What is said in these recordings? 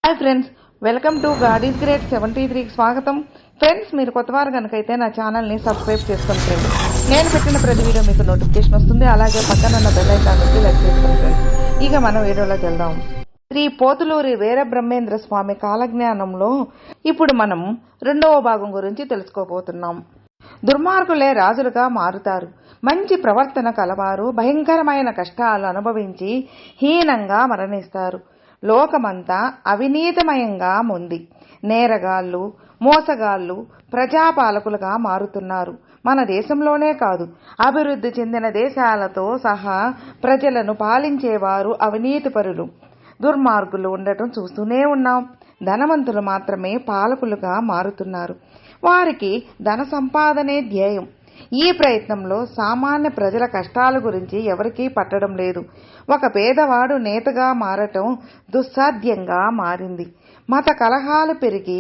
Hi friends, welcome to God is great 73కి స్వాగతం. Friends, మీరు కొత్తవారు కనుకైతే నా ఛానల్ని సబ్స్క్రైబ్ చేసుకోండి ఫ్రెండ్స్. నేను పెట్టిన ప్రతి వీడియో మీకు నోటిఫికేషన్ వస్తుంది. అలాగే పక్కన ఉన్న బెల్ ఐకాన్ నుంచి లైక్ చేసుకోండి ఫ్రెండ్స్. ఇక మనం వీడియోలోకి వెళ్దాం. శ్రీ పోతులూరి వీరబ్రహ్మేంద్ర స్వామి కాలజ్ఞానంలో ఇప్పుడు మనం 2వ భాగం గురించి తెలుసుకోబోతున్నాం. దుర్మార్గులే రాజులుగా మారుతారు. మంచి ప్రవర్తన కలవారు భయంకరమైన కష్టాలు అనుభవించి హీనంగా మరణిస్తారు. లోకమంతా అవినీతిమయంగా ఉంది. నేరగాళ్లు, మోసగాళ్లు ప్రజాపాలకులుగా మారుతున్నారు. మన దేశంలోనే కాదు, అభివృద్ధి చెందిన దేశాలతో సహా ప్రజలను పాలించేవారు అవినీతిపరులు, దుర్మార్గులు ఉండటం చూస్తూనే ఉన్నాం. ధనవంతులు మాత్రమే పాలకులుగా మారుతున్నారు. వారికి ధన సంపాదనే ధ్యేయం. ఈ ప్రయత్నంలో సామాన్య ప్రజల కష్టాల గురించి ఎవరికీ పట్టడం లేదు. ఒక పేదవాడు నేతగా మారటం దుస్సాధ్యంగా మారింది. మత కలహాలు పెరిగి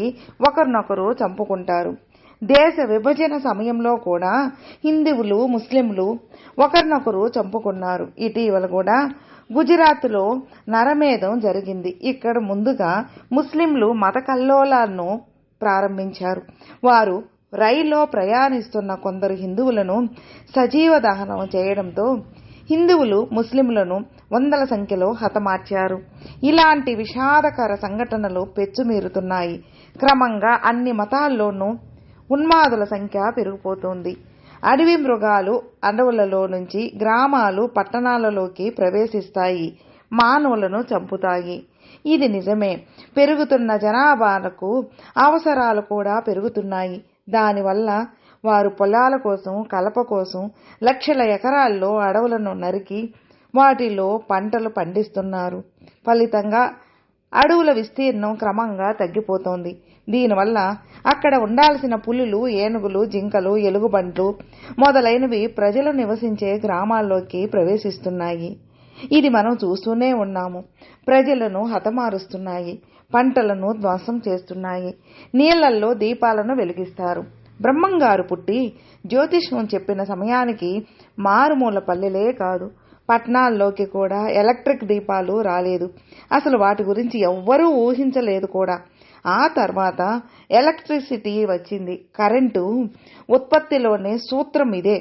ఒకరినొకరు చంపుకుంటారు. దేశ విభజన సమయంలో కూడా హిందువులు, ముస్లింలు ఒకరినొకరు చంపుకున్నారు. ఇటీవల కూడా గుజరాత్లో నరమేధం జరిగింది. ఇక్కడ ముందుగా ముస్లింలు మత కల్లోలాలను ప్రారంభించారు. వారు రైల్లో ప్రయాణిస్తున్న కొందరు హిందువులను సజీవ దహనం చేయడంతో హిందువులు ముస్లింలను వందల సంఖ్యలో హతమార్చారు. ఇలాంటి విషాదకర సంఘటనలు పెచ్చుమీరుతున్నాయి. క్రమంగా అన్ని మతాల్లోనూ ఉన్మాదుల సంఖ్య పెరిగిపోతుంది. అడవి మృగాలు అడవులలో నుంచి గ్రామాలు, పట్టణాలలోకి ప్రవేశిస్తాయి, మానవులను చంపుతాయి. ఇది నిజమే. పెరుగుతున్న జనాభాలకు అవసరాలు కూడా పెరుగుతున్నాయి. దానివల్ల వారు పొలాల కోసం, కలప కోసం లక్షల ఎకరాల్లో అడవులను నరికి వాటిలో పంటలు పండిస్తున్నారు. ఫలితంగా అడవుల విస్తీర్ణం క్రమంగా తగ్గిపోతోంది. దీనివల్ల అక్కడ ఉండాల్సిన పులులు, ఏనుగులు, జింకలు, ఎలుగుబంట్లు మొదలైనవి ప్రజలు నివసించే గ్రామాల్లోకి ప్రవేశిస్తున్నాయి. ఇది మనం చూస్తూనే ఉన్నాము. ప్రజలను హతమారుస్తున్నాయి, పంటలను ధ్వంసం చేస్తున్నాయి. నీళ్లల్లో దీపాలను వెలిగిస్తారు. బ్రహ్మంగారు పుట్టి జ్యోతిష్యం చెప్పిన సమయానికి మారుమూల పల్లెలే కాదు, పట్టణాల్లోకి కూడా ఎలక్ట్రిక్ దీపాలు రాలేదు. అసలు వాటి గురించి ఎవ్వరూ ఊహించలేదు కూడా. ఆ తర్వాత ఎలక్ట్రిసిటీ వచ్చింది. కరెంటు ఉత్పత్తిలోని సూత్రం ఇదే.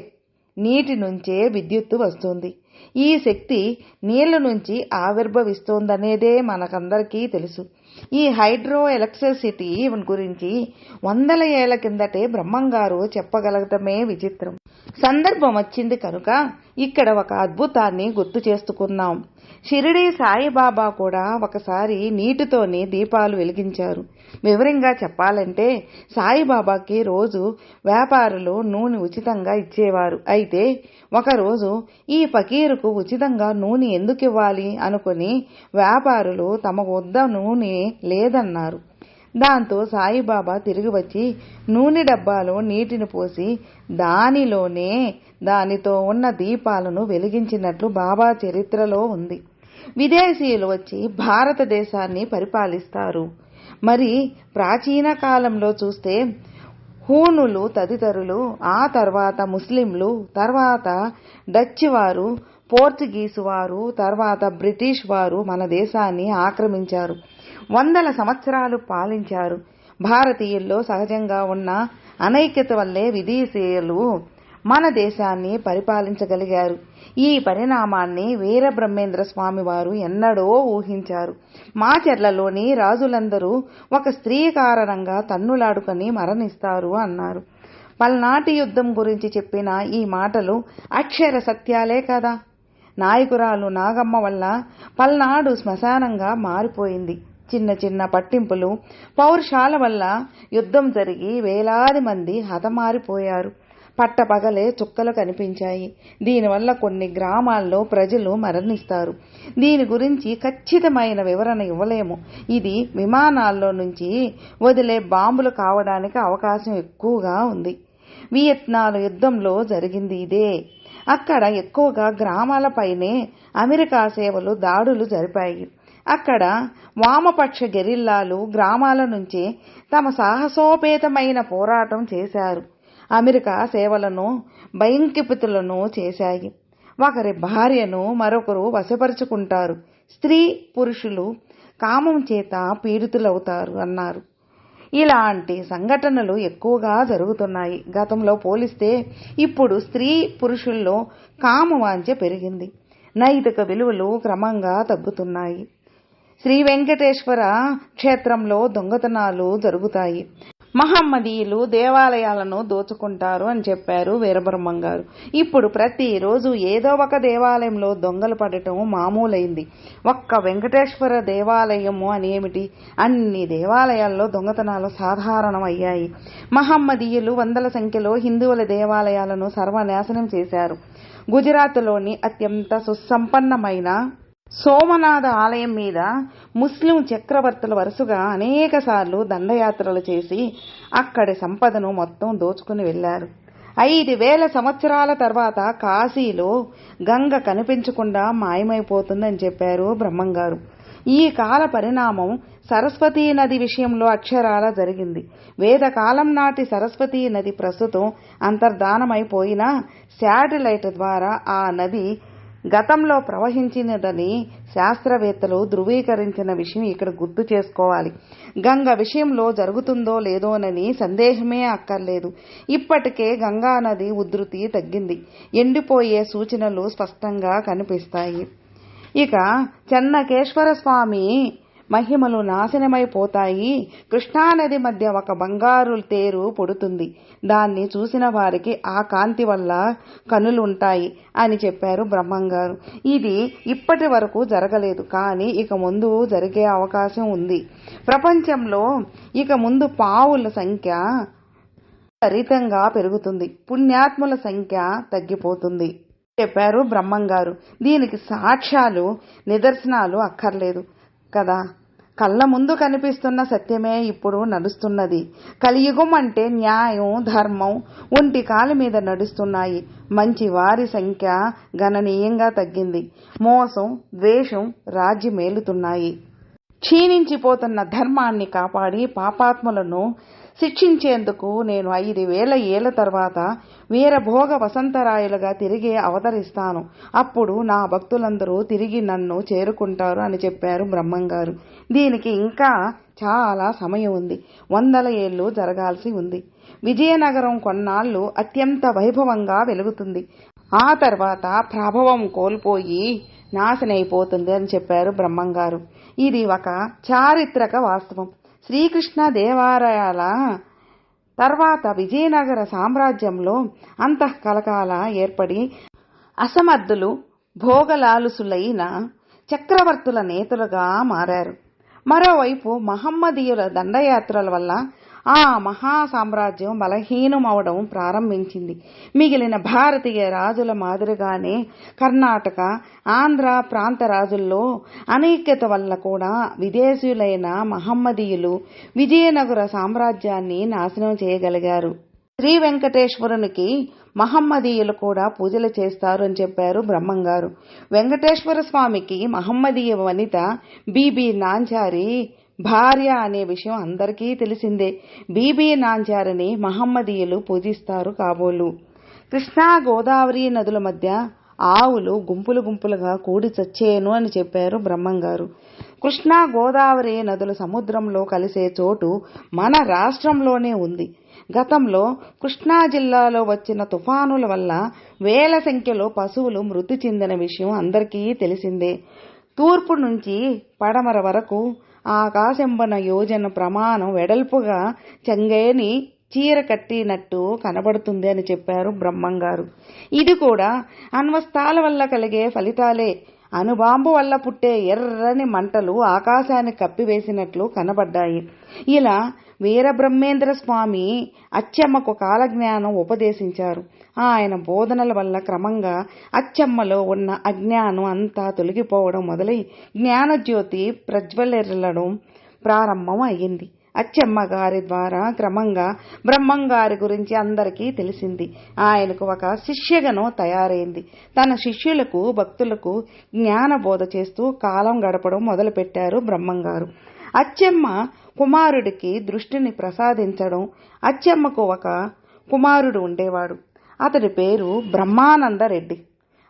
నీటి నుంచే విద్యుత్తు వస్తుంది. ఈ శక్తి నీళ్ల నుంచి ఆవిర్భవిస్తోందనేదే మనకందరికీ తెలుసు. ఈ హైడ్రో ఎలక్ట్రిసిటీ గురించి వందల ఏళ్ల కిందటే బ్రహ్మంగారు చెప్పగలగటమే విచిత్రం. సందర్భం వచ్చింది కనుక ఇక్కడ ఒక అద్భుతాన్ని గుర్తు చేసుకున్నాం. షిరిడీ సాయిబాబా కూడా ఒకసారి నీటితోనే దీపాలు వెలిగించారు. వివరంగా చెప్పాలంటే సాయిబాబాకి రోజు వ్యాపారులు నూనె ఉచితంగా ఇచ్చేవారు. అయితే ఒకరోజు ఈ ఫకీరుకు ఉచితంగా నూనె ఎందుకు ఇవ్వాలి అనుకుని వ్యాపారులు తమ వద్ద నూనె లేదన్నారు. దాంతో సాయిబాబా తిరిగి వచ్చి నూనె డబ్బాలో నీటిని పోసి దానితో ఉన్న దీపాలను వెలిగించినట్లు బాబా చరిత్రలో ఉంది. విదేశీయులు వచ్చి భారతదేశాన్ని పరిపాలిస్తారు. మరి ప్రాచీన కాలంలో చూస్తే హూనులు తదితరులు, ఆ తర్వాత ముస్లింలు, తర్వాత డచ్ వారు, పోర్చుగీసు వారు, తర్వాత బ్రిటిష్ వారు మన దేశాన్ని ఆక్రమించారు. వందల సంవత్సరాలు పాలించారు. భారతీయుల్లో సహజంగా ఉన్న అనైక్యత వల్లే విదేశీయులు మన దేశాన్ని పరిపాలించగలిగారు. ఈ పరిణామాన్ని వీరబ్రహ్మేంద్ర స్వామి వారు ఎన్నడో ఊహించారు. మాచెర్లలోని రాజులందరూ ఒక స్త్రీ కారణంగా తన్నులాడుకొని మరణిస్తారు అన్నారు. పల్నాటి యుద్ధం గురించి చెప్పిన ఈ మాటలు అక్షర సత్యాలే కదా. నాయకురాలు నాగమ్మ వల్ల పల్నాడు శ్మశానంగా మారిపోయింది. చిన్న చిన్న పట్టింపులు, పౌరుషాల వల్ల యుద్ధం జరిగి వేలాది మంది హతమారిపోయారు. పట్టపగలే చుక్కలు కనిపించాయి. దీనివల్ల కొన్ని గ్రామాల్లో ప్రజలు మరణిస్తారు. దీని గురించి ఖచ్చితమైన వివరణ ఇవ్వలేము. ఇది విమానాల్లో నుంచి వదిలే బాంబులు కావడానికి అవకాశం ఎక్కువగా ఉంది. వియత్నాం యుద్ధంలో జరిగింది ఇదే. అక్కడ ఎక్కువగా గ్రామాలపైనే అమెరికా సేవలు దాడులు జరిపాయి. అక్కడ వామపక్ష గెరిల్లాలు గ్రామాల నుంచే తమ సాహసోపేతమైన పోరాటం చేశారు. అమెరికా సేవలను భయంకిపితులను చేశాయి. ఒకరి భార్యను మరొకరు వశపరుచుకుంటారు. స్త్రీ పురుషులు కామం చేత పీడితులవుతారు అన్నారు. ఇలాంటి సంఘటనలు ఎక్కువగా జరుగుతున్నాయి. గతంలో పోలిస్తే ఇప్పుడు స్త్రీ పురుషుల్లో కామవాంఛ పెరిగింది. నైతిక విలువలు క్రమంగా తగ్గుతున్నాయి. శ్రీ వెంకటేశ్వర క్షేత్రంలో దొంగతనాలు జరుగుతాయి. మహమ్మదీయులు దేవాలయాలను దోచుకుంటారు అని చెప్పారు వీరబ్రహ్మం గారు. ఇప్పుడు ప్రతిరోజు ఏదో ఒక దేవాలయంలో దొంగలు పడటం మామూలైంది. ఒక్క వెంకటేశ్వర దేవాలయము అని ఏమిటి, అన్ని దేవాలయాల్లో దొంగతనాలు సాధారణం అయ్యాయి. మహమ్మదీయులు వందల సంఖ్యలో హిందువుల దేవాలయాలను సర్వనాశనం చేశారు. గుజరాత్లోని అత్యంత సుసంపన్నమైన సోమనాథ ఆలయం మీద ముస్లిం చక్రవర్తులు వరుసగా అనేక సార్లు దండయాత్రలు చేసి అక్కడి సంపదను మొత్తం దోచుకుని వెళ్లారు. 5000 సంవత్సరాల తర్వాత కాశీలో గంగ కనిపించకుండా మాయమైపోతుందని చెప్పారు బ్రహ్మంగారు. ఈ కాల పరిణామం సరస్వతీ నది విషయంలో అక్షరాల జరిగింది. వేదకాలం నాటి సరస్వతీ నది ప్రస్తుతం అంతర్ధానమైపోయినా శాటిలైట్ ద్వారా ఆ నది గతంలో ప్రవహించినదని శాస్త్రవేత్తలు ధృవీకరించిన విషయం ఇక్కడ గుర్తు చేసుకోవాలి. గంగ విషయంలో జరుగుతుందో లేదోనని సందేహమే అక్కర్లేదు. ఇప్పటికే గంగా నది ఉధృతి తగ్గింది. ఎండిపోయే సూచనలు స్పష్టంగా కనిపిస్తాయి. ఇక చెన్నకేశ్వర స్వామి మహిమలు నాశనమైపోతాయి. కృష్ణానది మధ్య ఒక బంగారు తేరు పొడుతుంది. దాన్ని చూసిన వారికి ఆ కాంతి వల్ల కనులుంటాయి అని చెప్పారు బ్రహ్మంగారు. ఇది ఇప్పటి వరకు జరగలేదు, కానీ ఇక ముందు జరిగే అవకాశం ఉంది. ప్రపంచంలో ఇక ముందు పావుల సంఖ్య విపరీతంగా పెరుగుతుంది, పుణ్యాత్ముల సంఖ్య తగ్గిపోతుంది చెప్పారు బ్రహ్మంగారు. దీనికి సాక్ష్యాలు నిదర్శనాలు అక్కర్లేదు కదా, కళ్ళ ముందు కనిపిస్తున్న సత్యమే ఇప్పుడు నడుస్తున్నది. కలియుగం అంటే న్యాయం ధర్మం ఒంటి కాలి మీద నడుస్తున్నాయి. మంచి వారి సంఖ్య గణనీయంగా తగ్గింది. మోసం ద్వేషం రాజ్యమేలుతున్నాయి. క్షీణించిపోతున్న ధర్మాన్ని కాపాడి పాపాత్ములను శిక్షించేందుకు నేను 5000 ఏళ్ల తర్వాత వీరభోగ వసంతరాయులుగా తిరిగి అవతరిస్తాను. అప్పుడు నా భక్తులందరూ తిరిగి నన్ను చేరుకుంటారు అని చెప్పారు బ్రహ్మంగారు. దీనికి ఇంకా చాలా సమయం ఉంది. 100 ఏళ్లు జరగాల్సి ఉంది. విజయనగరం కొన్నాళ్లు అత్యంత వైభవంగా వెలుగుతుంది. ఆ తర్వాత ప్రభావం కోల్పోయి నాశనైపోతుంది అని చెప్పారు బ్రహ్మంగారు. ఇది ఒక చారిత్రక వాస్తవం. శ్రీకృష్ణ దేవాలయాల తర్వాత విజయనగర సామ్రాజ్యంలో అంతఃకలకాల ఏర్పడి అసమర్థులు భోగలాలుసులైన చక్రవర్తుల నేతలుగా మారారు. మరోవైపు మహమ్మదీయుల దండయాత్రల వల్ల ఆ మహా సామ్రాజ్యం బలహీనమవడం ప్రారంభించింది. మిగిలిన భారతీయ రాజుల మాదిరిగానే కర్ణాటక ఆంధ్ర ప్రాంత రాజుల్లో అనైక్యత వల్ల కూడా విదేశీయులైన మహమ్మదీయులు విజయనగర సామ్రాజ్యాన్ని నాశనం చేయగలిగారు. శ్రీ వెంకటేశ్వరునికి మహమ్మదీయులు కూడా పూజలు చేస్తారు అని చెప్పారు బ్రహ్మంగారు. వెంకటేశ్వర స్వామికి మహమ్మదీయ వనిత బీబీ నాంచారి భార్య అనే విషయం అందరికీ తెలిసిందే. బీబీ నాంచారిని మహమ్మదీయులు పూజిస్తారు కాబోలు. కృష్ణా గోదావరి నదుల మధ్య ఆవులు గుంపులు గుంపులుగా కూడి చచ్చేను అని చెప్పారు బ్రహ్మంగారు. కృష్ణా గోదావరి నదులు సముద్రంలో కలిసే చోటు మన రాష్ట్రంలోనే ఉంది. గతంలో కృష్ణా జిల్లాలో వచ్చిన తుఫానుల వల్ల వేల సంఖ్యలో పశువులు మృతి చెందిన విషయం అందరికీ తెలిసిందే. తూర్పు నుంచి పడమర వరకు ఆకాశంబన యోజన ప్రమాణం వెడల్పుగా చెంగేని చీర కట్టినట్టు కనబడుతుంది అని చెప్పారు బ్రహ్మంగారు. ఇది కూడా అణ్వస్తాల వల్ల కలిగే ఫలితాలే. అణుబాంబు వల్ల పుట్టే ఎర్రని మంటలు ఆకాశాన్ని కప్పివేసినట్లు కనబడ్డాయి. ఇలా వీరబ్రహ్మేంద్ర స్వామి అచ్చమ్మకు కాలజ్ఞానం ఉపదేశించారు. ఆయన బోధనల వల్ల క్రమంగా అచ్చమ్మలో ఉన్న అజ్ఞానం అంతా తొలగిపోవడం మొదలై జ్ఞానజ్యోతి ప్రజ్వలిల్లడం ప్రారంభం అయ్యింది. అచ్చమ్మ గారి ద్వారా క్రమంగా బ్రహ్మంగారి గురించి అందరికీ తెలిసింది. ఆయనకు ఒక శిష్యగణం తయారైంది. తన శిష్యులకు భక్తులకు జ్ఞానబోధ చేస్తూ కాలం గడపడం మొదలుపెట్టారు బ్రహ్మంగారు. అచ్చమ్మ కుమారుడికి దృష్టిని ప్రసాదించడం. అచ్చమ్మకు ఒక కుమారుడు ఉండేవాడు. అతడి పేరు బ్రహ్మానంద రెడ్డి.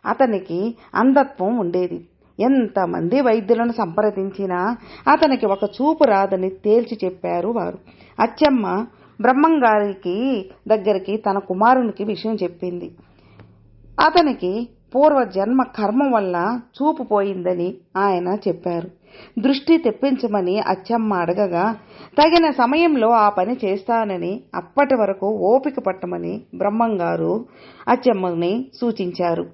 అతనికి అంధత్వం ఉండేది. ఎంతమంది వైద్యులను సంప్రదించినా అతనికి ఒక చూపు రాదని తేల్చి చెప్పారు వారు. అచ్చమ్మ బ్రహ్మంగారికి దగ్గరికి తన కుమారునికి విషయం చెప్పింది. అతనికి పూర్వజన్మ కర్మం వల్ల చూపు పోయిందని ఆయన చెప్పారు. దృష్టి తెప్పించమని అచ్చమ్మ అడగగా తగిన సమయంలో ఆ పని చేస్తానని, అప్పటి వరకు ఓపిక పట్టమని బ్రహ్మంగారు అచ్చమ్మని సూచించారు.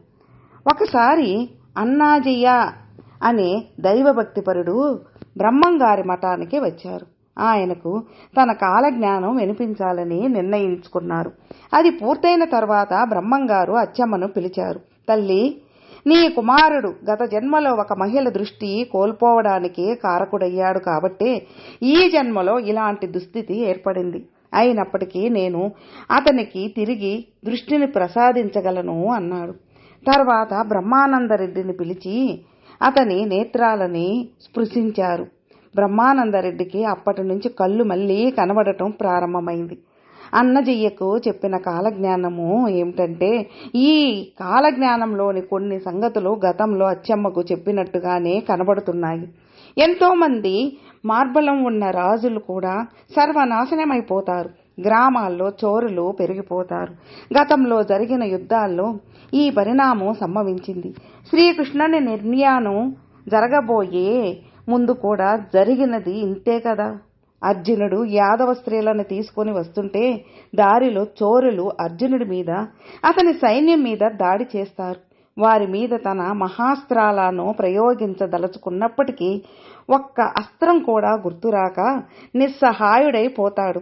ఒకసారి అన్నాజయ్య అనే దైవభక్తిపరుడు బ్రహ్మంగారి మఠానికి వచ్చారు. ఆయనకు తన కాలజ్ఞానం వినిపించాలని నిర్ణయించుకున్నారు. అది పూర్తయిన తర్వాత బ్రహ్మంగారు అచ్చమ్మను పిలిచారు. తల్లి, నీ కుమారుడు గత జన్మలో ఒక మహిళ దృష్టి కోల్పోవడానికి కారకుడయ్యాడు కాబట్టే ఈ జన్మలో ఇలాంటి దుస్థితి ఏర్పడింది. అయినప్పటికీ నేను అతనికి తిరిగి దృష్టిని ప్రసాదించగలను అన్నాడు. తర్వాత బ్రహ్మానందరెడ్డిని పిలిచి అతని నేత్రాలని స్పృశించారు. బ్రహ్మానందరెడ్డికి అప్పటి నుంచి కళ్ళు మళ్లీ కనబడటం ప్రారంభమైంది. అన్నజయ్యకు చెప్పిన కాలజ్ఞానము ఏమిటంటే, ఈ కాలజ్ఞానంలోని కొన్ని సంగతులు గతంలో అచ్చమ్మకు చెప్పినట్టుగానే కనబడుతున్నాయి. ఎంతోమంది మార్బలం ఉన్న రాజులు కూడా సర్వనాశనమైపోతారు. గ్రామాల్లో చోరులు పెరిగిపోతారు. గతంలో జరిగిన యుద్ధాల్లో ఈ పరిణామం సంభవించింది. శ్రీకృష్ణుని నిర్ణయానం జరగబోయే ముందు కూడా జరిగినది ఇంతే కదా. అర్జునుడు యాదవ స్త్రీలను తీసుకొని వస్తుంటే దారిలో చోరులు అర్జునుడి మీద, అతని సైన్యం మీద దాడి చేస్తారు. వారి మీద తన మహాస్త్రాలను ప్రయోగించదలుచుకున్నప్పటికీ ఒక్క అస్త్రం కూడా గుర్తురాక నిస్సహాయుడైపోతాడు.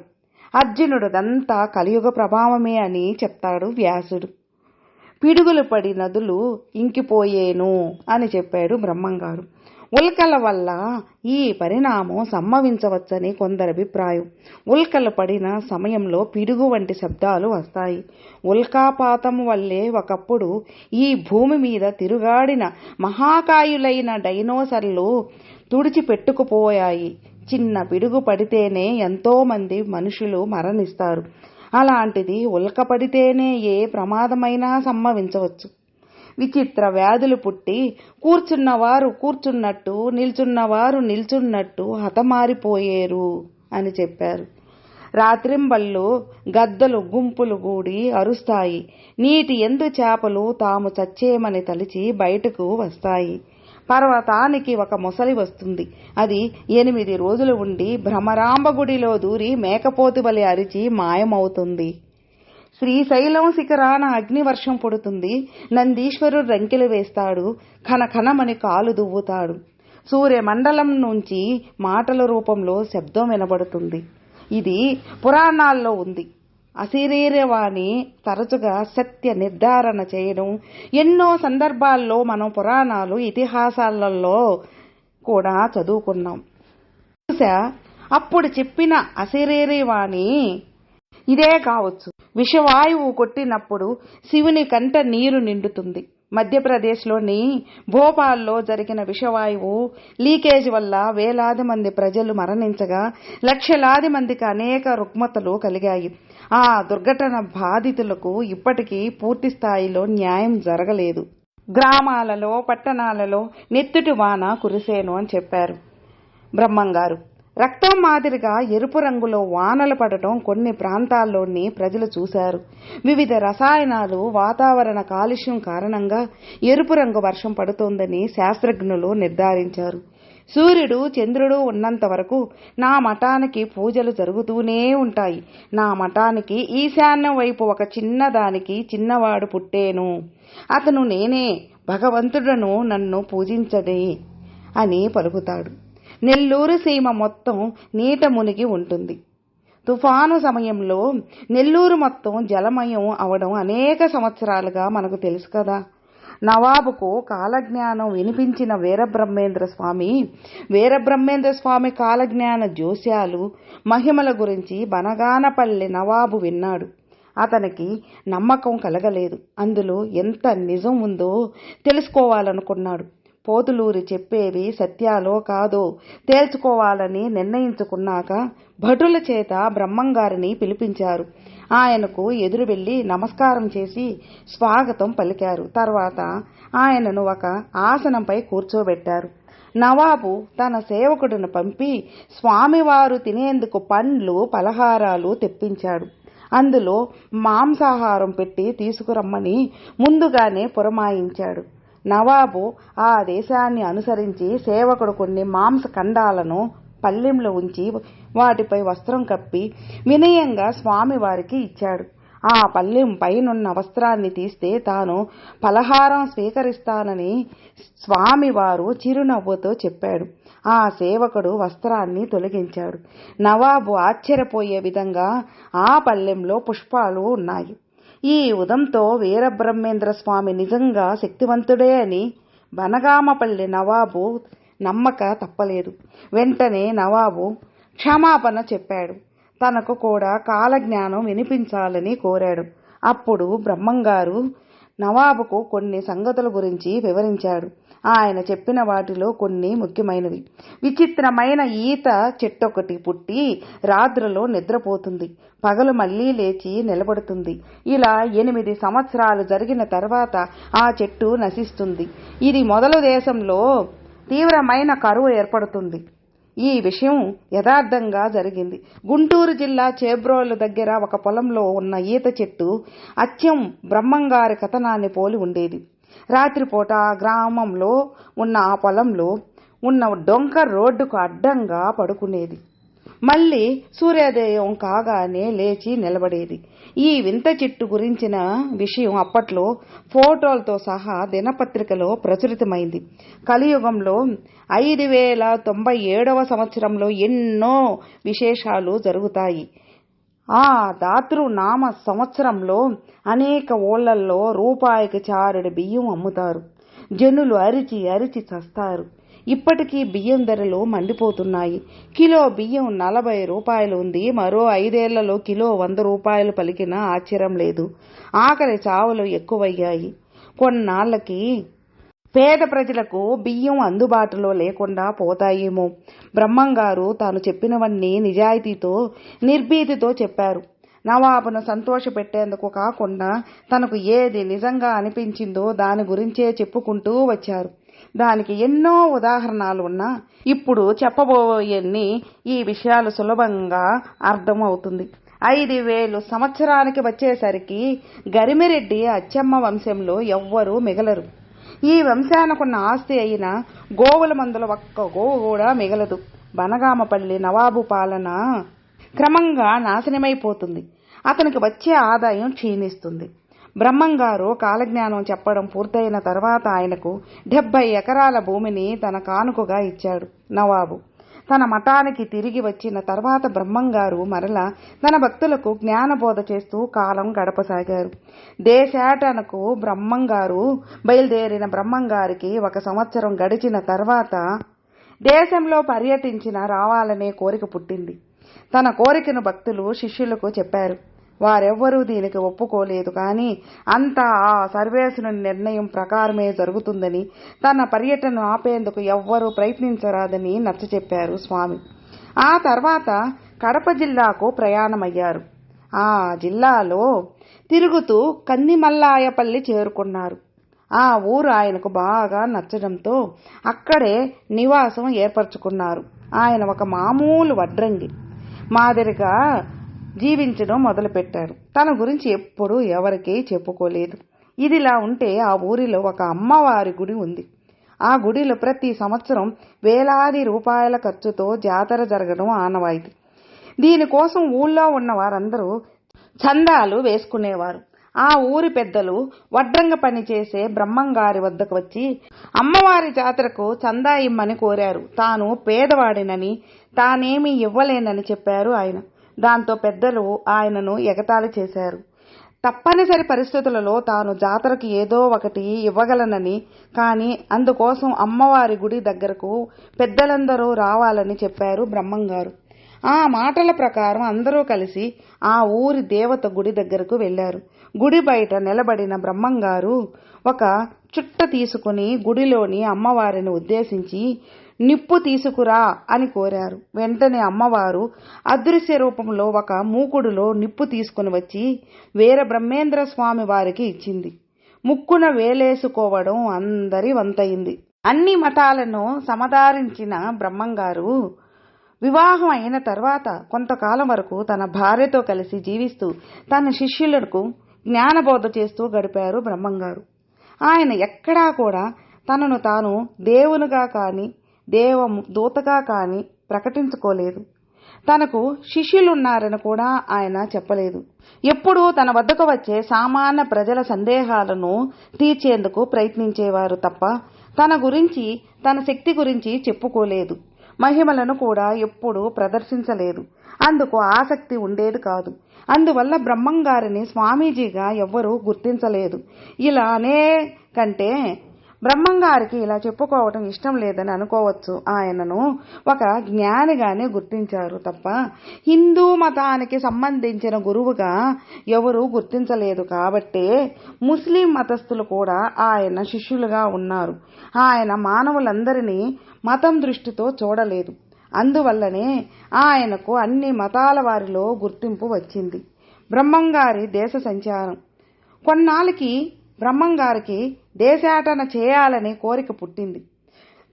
అర్జునుడుదంతా కలియుగ ప్రభావమే అని చెప్తాడు వ్యాసుడు. పిడుగులు పడి నదులు ఇంకిపోయేను అని చెప్పాడు బ్రహ్మంగారు. ఉల్కల వల్ల ఈ పరిణామం సంభవించవచ్చని కొందరి అభిప్రాయం. ఉల్కలు పడిన సమయంలో పిడుగు వంటి శబ్దాలు వస్తాయి. ఉల్కాపాతం వల్లే ఒకప్పుడు ఈ భూమి మీద తిరుగాడిన మహాకాయులైన డైనోసర్లు తుడిచిపెట్టుకుపోయాయి. చిన్న పిడుగు పడితేనే ఎంతోమంది మనుషులు మరణిస్తారు. అలాంటిది ఉల్క పడితేనే ఏ ప్రమాదమైనా సంభవించవచ్చు. విచిత్ర వ్యాధులు పుట్టి కూర్చున్నవారు కూర్చున్నట్టు, నిల్చున్నవారు నిల్చున్నట్టు హతమారిపోయేరు అని చెప్పారు. రాత్రింబళ్ళు గద్దలు గుంపులు గూడి అరుస్తాయి. నీటి ఎందు చేపలు తాము చచ్చేమని తలిచి బయటకు వస్తాయి. పర్వతానికి ఒక మొసలి వస్తుంది. అది 8 రోజులు ఉండి భ్రమరాంబ గుడిలో దూరి మేకపోతు వలె అరిచి మాయమవుతుంది. శ్రీశైలం శిఖరాన అగ్నివర్షం పుడుతుంది. నందీశ్వరుడు రంకెలు వేస్తాడు. ఖనఖనమని కాలు దువ్వుతాడు. సూర్యమండలం నుంచి మాటల రూపంలో శబ్దం వినబడుతుంది. ఇది పురాణాల్లో ఉంది. అశరీరవాణి తరచుగా సత్య నిర్ధారణ చేయడం ఎన్నో సందర్భాల్లో మనం పురాణాలు, ఇతిహాసాలలో కూడా చదువుకున్నాం. అప్పుడు చెప్పిన అశరీరవాణి ఇదే కావచ్చు. విషవాయువు కొట్టినప్పుడు శివుని కంట నీరు నిండుతుంది. మధ్యప్రదేశ్లోని భోపాల్లో జరిగిన విషవాయువు లీకేజ్ వల్ల వేలాది మంది ప్రజలు మరణించగా లక్షలాది మందికి అనేక రుగ్మతలు కలిగాయి. ఆ దుర్ఘటన బాధితులకు ఇప్పటికీ పూర్తి స్థాయిలో న్యాయం జరగలేదు. గ్రామాలలో, పట్టణాలలో నెత్తుటి వాన కురిసేను అని చెప్పారు బ్రహ్మంగారు. రక్తం మాదిరిగా ఎరుపు రంగులో వానలు పడటం కొన్ని ప్రాంతాల్లోని ప్రజలు చూశారు. వివిధ రసాయనాలు, వాతావరణ కాలుష్యం కారణంగా ఎరుపు రంగు వర్షం పడుతోందని శాస్త్రజ్ఞులు నిర్ధారించారు. సూర్యుడు, చంద్రుడు ఉన్నంత వరకు నా మఠానికి పూజలు జరుగుతూనే ఉంటాయి. నా మఠానికి ఈశాన్యం వైపు ఒక చిన్నదానికి చిన్నవాడు పుట్టేను. అతను నేనే, భగవంతుడను నన్ను పూజించడే అని పలుకుతాడు. నెల్లూరు సీమ మొత్తం నీట మునిగి ఉంటుంది. తుఫాను సమయంలో నెల్లూరు మొత్తం జలమయం అవడం అనేక సంవత్సరాలుగా మనకు తెలుసు కదా. నవాబుకు కాలజ్ఞానం వినిపించిన వీరబ్రహ్మేంద్ర స్వామి కాలజ్ఞాన జోస్యాలు, మహిమల గురించి బనగానపల్లి నవాబు విన్నాడు. అతనికి నమ్మకం కలగలేదు. అందులో ఎంత నిజం ఉందో తెలుసుకోవాలనుకున్నాడు. పోతులూరి చెప్పేవి సత్యాలో కాదో తేల్చుకోవాలని నిర్ణయించుకున్నాక భటుల చేత బ్రహ్మంగారిని పిలిపించారు. ఆయనకు ఎదురు వెళ్లి నమస్కారం చేసి స్వాగతం పలికారు. తర్వాత ఆయనను ఒక ఆసనంపై కూర్చోబెట్టారు. నవాబు తన సేవకుడిని పంపి స్వామివారు తినేందుకు పండ్లు పలహారాలు తెప్పించాడు. అందులో మాంసాహారం పెట్టి తీసుకురమ్మని ముందుగానే పురమాయించాడు. నవాబు ఆ దేశాన్ని అనుసరించి సేవకుడు కొన్ని మాంసఖండాలను పల్లెంలో ఉంచి వాటిపై వస్త్రం కప్పి వినయంగా స్వామివారికి ఇచ్చాడు. ఆ పల్లెం పైనున్న వస్త్రాన్ని తీస్తే తాను పలహారం స్వీకరిస్తానని స్వామివారు చిరునవ్వుతో చెప్పాడు. ఆ సేవకుడు వస్త్రాన్ని తొలగించాడు. నవాబు ఆశ్చర్యపోయే విధంగా ఆ పల్లెంలో పుష్పాలు ఉన్నాయి. ఈ ఉదంతో వీరబ్రహ్మేంద్ర స్వామి నిజంగా శక్తివంతుడే అని బనగామపల్లి నవాబు నమ్మక తప్పలేదు. వెంటనే నవాబు క్షమాపణ చెప్పాడు. తనకు కూడా కాలజ్ఞానం వినిపించాలని కోరాడు. అప్పుడు బ్రహ్మంగారు నవాబుకు కొన్ని సంగతుల గురించి వివరించాడు. ఆయన చెప్పిన వాటిలో కొన్ని ముఖ్యమైనవి. విచిత్రమైన ఈత చెట్టొకటి పుట్టి రాత్రిలో నిద్రపోతుంది, పగలు మళ్లీ లేచి నిలబడుతుంది. ఇలా 8 సంవత్సరాలు జరిగిన తర్వాత ఆ చెట్టు నశిస్తుంది. ఇది మొదలు దేశంలో తీవ్రమైన కరువు ఏర్పడుతుంది. ఈ విషయం యథార్థంగా జరిగింది. గుంటూరు జిల్లా చేబ్రోలు దగ్గర ఒక పొలంలో ఉన్న ఈత చెట్టు అచ్చం బ్రహ్మంగారి కథనాన్ని పోలి ఉండేది. రాత్రిపూట ఆ గ్రామంలో ఉన్న ఆ పొలంలో ఉన్న డొంక రోడ్డుకు అడ్డంగా పడుకునేది. మళ్లీ సూర్యోదయం కాగానే లేచి నిలబడేది. ఈ వింత చెట్టు గురించిన విషయం అప్పట్లో ఫోటోలతో సహా దినపత్రికలో ప్రచురితమైంది. కలియుగంలో 5097వ సంవత్సరంలో ఎన్నో విశేషాలు జరుగుతాయి. ఆ దాతృనామ సంవత్సరంలో అనేక ఊళ్ళల్లో రూపాయికి చారెడు బియ్యం అమ్ముతారు. జనులు అరిచి అరిచి చస్తారు. ఇప్పటికీ బియ్యం ధరలు మండిపోతున్నాయి. కిలో బియ్యం 40 రూపాయలు ఉంది. మరో 5 ఏళ్లలో కిలో 100 రూపాయలు పలికినా ఆశ్చర్యం లేదు. ఆకలి చావులు ఎక్కువయ్యాయి. కొన్నాళ్లకి పేద ప్రజలకు బియ్యం అందుబాటులో లేకుండా పోతాయేమో. బ్రహ్మంగారు తాను చెప్పినవన్నీ నిజాయితీతో నిర్భీతితో చెప్పారు. నవాబును సంతోషపెట్టేందుకు కాకుండా తనకు ఏది నిజంగా అనిపించిందో దాని గురించే చెప్పుకుంటూ వచ్చారు. దానికి ఎన్నో ఉదాహరణలు ఉన్నా ఇప్పుడు చెప్పబోయే ఈ విషయాలు సులభంగా అర్థమవుతుంది. 5000 సంవత్సరానికి వచ్చేసరికి గరిమిరెడ్డి అచ్చమ్మ వంశంలో ఎవ్వరూ మిగలరు. ఈ వంశానికున్న ఆస్తి అయిన గోవుల మందుల ఒక్క గోవు కూడా మిగలదు. బనగామపల్లి నవాబు పాలన క్రమంగా నాశనమైపోతుంది. అతనికి వచ్చే ఆదాయం క్షీణిస్తుంది. బ్రహ్మంగారు కాలజ్ఞానం చెప్పడం పూర్తయిన తర్వాత ఆయనకు 70 ఎకరాల భూమిని తన కానుకగా ఇచ్చాడు నవాబు. తన మఠానికి తిరిగి వచ్చిన తర్వాత బ్రహ్మంగారు మరలా తన భక్తులకు జ్ఞానబోధ చేస్తూ కాలం గడపసాగారు. దేశాటనకు బ్రహ్మంగారు బయలుదేరిన బ్రహ్మంగారికి 1 సంవత్సరం గడిచిన తర్వాత దేశంలో పర్యటించిన రావాలనే కోరిక పుట్టింది. తన కోరికను భక్తులు శిష్యులకు చెప్పారు. వారెవ్వరూ దీనికి ఒప్పుకోలేదు. కానీ అంతా ఆ సర్వేశ్వరుని నిర్ణయం ప్రకారమే జరుగుతుందని, తన పర్యటన ఆపేందుకు ఎవ్వరూ ప్రయత్నించరాదని నచ్చచెప్పారు స్వామి. ఆ తర్వాత కడప జిల్లాకు ప్రయాణమయ్యారు. ఆ జిల్లాలో తిరుగుతూ కందిమల్లాయపల్లి చేరుకున్నారు. ఆ ఊరు ఆయనకు బాగా నచ్చడంతో అక్కడే నివాసం ఏర్పరచుకున్నారు. ఆయన ఒక మామూలు వడ్రంగి మాదిరిగా జీవించడం మొదలుపెట్టాడు. తన గురించి ఎప్పుడూ ఎవరికీ చెప్పుకోలేదు. ఇదిలా ఉంటే ఆ ఊరిలో ఒక అమ్మవారి గుడి ఉంది. ఆ గుడిలో ప్రతి సంవత్సరం వేలాది రూపాయల ఖర్చుతో జాతర జరగడం ఆనవాయితీ. దీనికోసం ఊళ్ళో ఉన్న వారందరూ చందాలు వేసుకునేవారు. ఆ ఊరి పెద్దలు వడ్రంగ పని చేసే బ్రహ్మంగారి వద్దకు వచ్చి అమ్మవారి జాతరకు చందా ఇమ్మని కోరారు. తాను పేదవాడినని, తానేమీ ఇవ్వలేనని చెప్పారు ఆయన. దాంతో పెద్దలు ఆయనను ఎగతాళి చేశారు. తప్పనిసరి పరిస్థితులలో తాను జాతరకు ఏదో ఒకటి ఇవ్వగలనని, కానీ అందుకోసం అమ్మవారి గుడి దగ్గరకు పెద్దలందరూ రావాలని చెప్పారు బ్రహ్మంగారు. ఆ మాటల ప్రకారం అందరూ కలిసి ఆ ఊరి దేవత గుడి దగ్గరకు వెళ్లారు. గుడి బయట నిలబడిన బ్రహ్మంగారు ఒక చుట్ట తీసుకుని గుడిలోని అమ్మవారిని ఉద్దేశించి నిప్పు తీసుకురా అని కోరారు. వెంటనే అమ్మవారు అదృశ్య రూపంలో ఒక మూకుడులో నిప్పు తీసుకుని వచ్చి వీరబ్రహ్మేంద్ర స్వామి వారికి ఇచ్చింది. ముక్కున వేలేసుకోవడం అందరి వంతయింది. అన్ని మతాలను సమధారించిన బ్రహ్మంగారు వివాహం అయిన తర్వాత కొంతకాలం వరకు తన భార్యతో కలిసి జీవిస్తూ తన శిష్యులకు జ్ఞానబోధ చేస్తూ గడిపారు బ్రహ్మంగారు. ఆయన ఎక్కడా కూడా తనను తాను దేవునిగా కానీ దూతగా కానీ ప్రకటించుకోలేదు. తనకు శిష్యులున్నారని కూడా ఆయన చెప్పలేదు. ఎప్పుడూ తన వద్దకు వచ్చే సామాన్య ప్రజల సందేహాలను తీర్చేందుకు ప్రయత్నించేవారు తప్ప తన గురించి, తన శక్తి గురించి చెప్పుకోలేదు. మహిమలను కూడా ఎప్పుడూ ప్రదర్శించలేదు. అందుకు ఆసక్తి ఉండేది కాదు. అందువల్ల బ్రహ్మంగారిని స్వామీజీగా ఎవ్వరూ గుర్తించలేదు. కంటే బ్రహ్మంగారికి ఇలా చెప్పుకోవటం ఇష్టం లేదని అనుకోవచ్చు. ఆయనను ఒక జ్ఞానిగానే గుర్తించారు తప్ప హిందూ మతానికి సంబంధించిన గురువుగా ఎవరూ గుర్తించలేదు. కాబట్టే ముస్లిం మతస్థులు కూడా ఆయన శిష్యులుగా ఉన్నారు. ఆయన మానవులందరినీ మతం దృష్టితో చూడలేదు. అందువల్లనే ఆయనకు అన్ని మతాల వారిలో గుర్తింపు వచ్చింది. బ్రహ్మంగారి దేశ సంచారం. కొన్నాళ్ళకి బ్రహ్మంగారికి దేశాటన చేయాలని కోరిక పుట్టింది.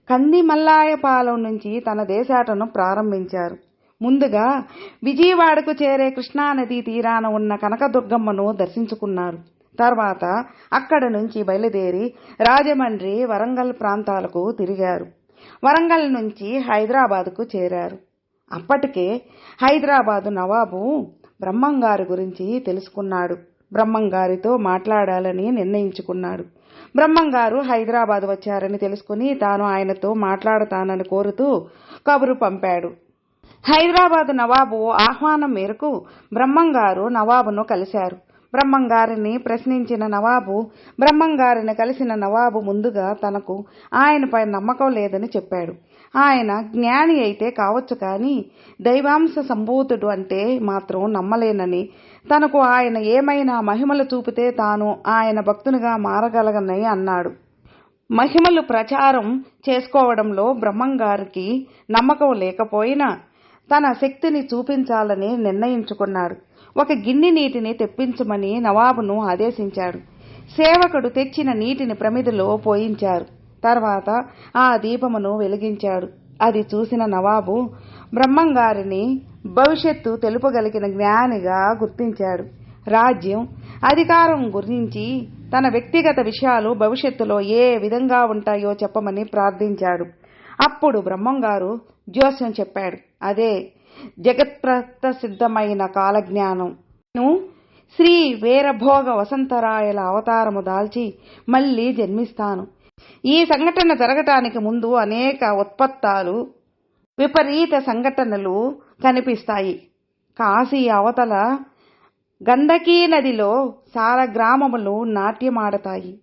కందిమల్లాయపాలెం నుంచి తన దేశాటను ప్రారంభించారు. ముందుగా విజయవాడకు చేరే కృష్ణానదీ తీరాన ఉన్న కనకదుర్గమ్మను దర్శించుకున్నారు. తర్వాత అక్కడ నుంచి బయలుదేరి రాజమండ్రి, వరంగల్ ప్రాంతాలకు తిరిగారు. వరంగల్ నుంచి హైదరాబాదుకు చేరారు. అప్పటికే హైదరాబాదు నవాబు బ్రహ్మంగారి గురించి తెలుసుకున్నాడు. బ్రహ్మంగారితో మాట్లాడాలని నిర్ణయించుకున్నాడు. బ్రహ్మంగారు హైదరాబాద్ వచ్చారని తెలుసుకుని తాను ఆయనతో మాట్లాడతానని కోరుతూ కబురు పంపాడు. హైదరాబాదు నవాబు ఆహ్వానం మేరకు బ్రహ్మంగారు నవాబును కలిశారు. బ్రహ్మంగారిని ప్రశ్నించిన నవాబు, బ్రహ్మంగారిని కలిసిన నవాబు ముందుగా తనకు ఆయనపై నమ్మకం లేదని చెప్పాడు. ఆయన జ్ఞాని అయితే కావచ్చు కానీ దైవాంశ సంభూతుడు అంటే మాత్రం నమ్మలేనని, తనకు ఆయన ఏమైనా మహిమలు చూపితే తాను ఆయన భక్తునిగా మారగలగనని అన్నాడు. మహిమలు ప్రచారం చేసుకోవడంలో బ్రహ్మంగారికి నమ్మకం లేకపోయినా తన శక్తిని చూపించాలని నిర్ణయించుకున్నాడు. ఒక గిన్నె నీటిని తెప్పించమని నవాబును ఆదేశించాడు. సేవకుడు తెచ్చిన నీటిని ప్రమిదిలో పోయించారు. తర్వాత ఆ దీపమును వెలిగించాడు. అది చూసిన నవాబు బ్రహ్మంగారిని భవిష్యత్తు తెలుపగలిగిన జ్ఞానిగా గుర్తించాడు. రాజ్యం, అధికారం గురించి తన వ్యక్తిగత విషయాలు భవిష్యత్తులో ఏ విధంగా ఉంటాయో చెప్పమని ప్రార్థించాడు. అప్పుడు బ్రహ్మంగారు జోస్యం చెప్పాడు. అదే జగత్ప్రసిద్ధమైన కాలజ్ఞానం. నేను శ్రీ వీరభోగ వసంతరాయల అవతారము దాల్చి మళ్లీ జన్మిస్తాను. ఈ సంఘటన జరగటానికి ముందు అనేక ఉత్పత్తాలు, విపరీత సంఘటనలు కనిపిస్తాయి. కాశీ అవతల గండకీ నదిలో సార గ్రామములు నాట్యమాడతాయి,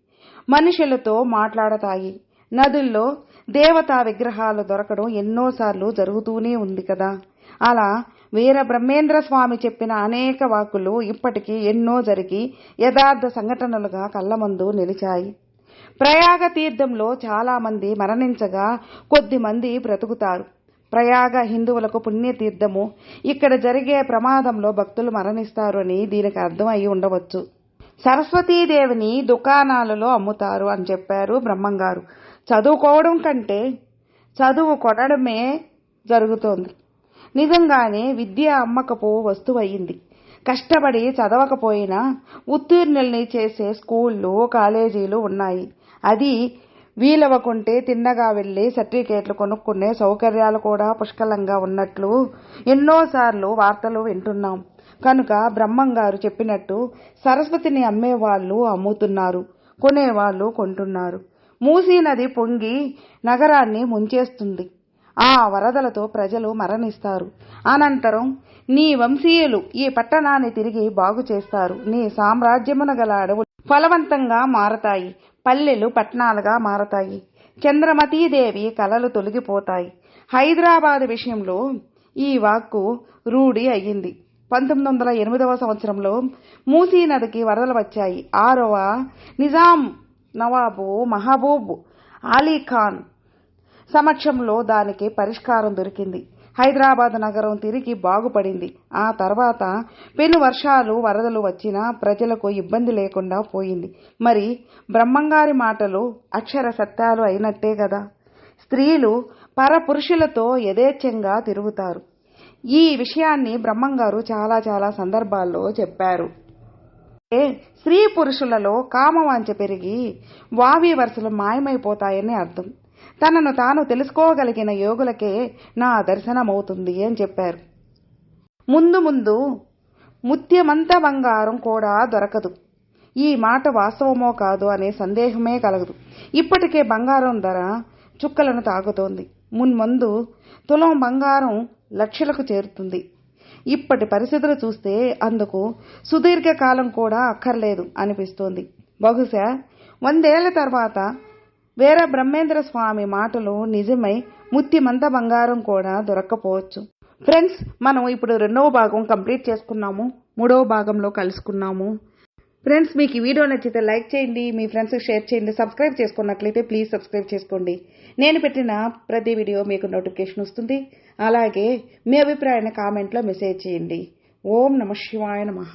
మనుషులతో మాట్లాడతాయి. నదుల్లో దేవతా విగ్రహాలు దొరకడం ఎన్నోసార్లు జరుగుతూనే ఉంది కదా. అలా వీరబ్రహ్మేంద్ర స్వామి చెప్పిన అనేక వాక్కులు ఇప్పటికీ ఎన్నో జరిగి యథార్థ సంఘటనలుగా కళ్లమందు నిలిచాయి. ప్రయాగ తీర్థంలో చాలా మంది మరణించగా కొద్ది మంది బ్రతుకుతారు. ప్రయాగ హిందువులకు పుణ్యతీర్థము. ఇక్కడ జరిగే ప్రమాదంలో భక్తులు మరణిస్తారు అని దీనికి అర్థం అయి ఉండవచ్చు. సరస్వతీదేవిని దుకాణాలలో అమ్ముతారు అని చెప్పారు బ్రహ్మంగారు. చదువుకోవడం కంటే చదువు కొనడమే జరుగుతోంది. నిజంగానే విద్య అమ్మకపు వస్తువయింది. కష్టపడి చదవకపోయినా ఉత్తీర్ణుల్ని చేసే స్కూళ్ళు, కాలేజీలు ఉన్నాయి. అది వీలవకుంటే తిన్నగా వెళ్లి సర్టిఫికేట్లు కొనుక్కునే సౌకర్యాలు కూడా పుష్కలంగా ఉన్నట్లు ఎన్నోసార్లు వార్తలు వింటున్నాం. కనుక బ్రహ్మంగారు చెప్పినట్టు సరస్వతిని అమ్మేవాళ్లు అమ్ముతున్నారు, కొనేవాళ్లు కొంటున్నారు. మూసీ నది పొంగి నగరాన్ని ముంచేస్తుంది. ఆ వరదలతో ప్రజలు మరణిస్తారు. అనంతరం నీ వంశీయులు ఈ పట్టణాన్ని తిరిగి బాగు చేస్తారు. నీ సామ్రాజ్యమున గల అడవులు ఫలవంతంగా మారతాయి, పల్లెలు పట్టణాలుగా మారతాయి. చంద్రమతీదేవి కలలు తొలగిపోతాయి. హైదరాబాద్ విషయంలో ఈ వాక్కు రూఢి అయ్యింది. 1908వ సంవత్సరంలో మూసీ నదికి వరదలు వచ్చాయి. 6వ నిజాం నవాబు మహబూబ్ అలీ ఖాన్ సమక్షంలో దానికి పరిష్కారం దొరికింది. హైదరాబాద్ నగరం తిరిగి బాగుపడింది. ఆ తర్వాత పెను వర్షాలు వరదలు వచ్చినా ప్రజలకు ఇబ్బంది లేకుండా పోయింది. మరి బ్రహ్మంగారి మాటలు అక్షర సత్యాలు అయినట్టే కదా. స్త్రీలు పరపురుషులతో యథేచ్ఛంగా తిరుగుతారు. ఈ విషయాన్ని బ్రహ్మంగారు చాలా చాలా సందర్భాల్లో చెప్పారు. స్త్రీ పురుషులలో కామవాంఛ పెరిగి వావి వరుసలు మాయమైపోతాయని అర్థం. తనను తాను తెలుసుకోగలిగిన యోగులకే నా దర్శనమవుతుంది అని చెప్పారు. ముందు ముందు ముత్యమంత బంగారం కూడా దొరకదు. ఈ మాట వాస్తవమో కాదు అనే సందేహమే కలగదు. ఇప్పటికే బంగారం ధర చుక్కలను తాకుతోంది. మున్ముందు తులం బంగారం లక్షలకు చేరుతుంది. ఇప్పటి పరిస్థితులు చూస్తే అందుకు సుదీర్ఘకాలం కూడా అక్కర్లేదు అనిపిస్తోంది. బహుశా 100 ఏళ్ల తర్వాత వీర బ్రహ్మేంద్ర స్వామి మాటలు నిజమై ముత్యమంత బంగారం కూడా దొరక్కపోవచ్చు. ఫ్రెండ్స్, మనం ఇప్పుడు 2వ భాగం కంప్లీట్ చేసుకున్నాము. 3వ భాగంలో కలుసుకున్నాము. ఫ్రెండ్స్, మీకు ఈ వీడియో నచ్చితే లైక్ చేయండి, మీ ఫ్రెండ్స్కి షేర్ చేయండి. సబ్స్క్రైబ్ చేసుకున్నట్లయితే ప్లీజ్ సబ్స్క్రైబ్ చేసుకోండి. నేను పెట్టిన ప్రతి వీడియో మీకు నోటిఫికేషన్ వస్తుంది. అలాగే మీ అభిప్రాయాన్ని కామెంట్లో మెసేజ్ చేయండి. ఓం నమః శివాయ నమః.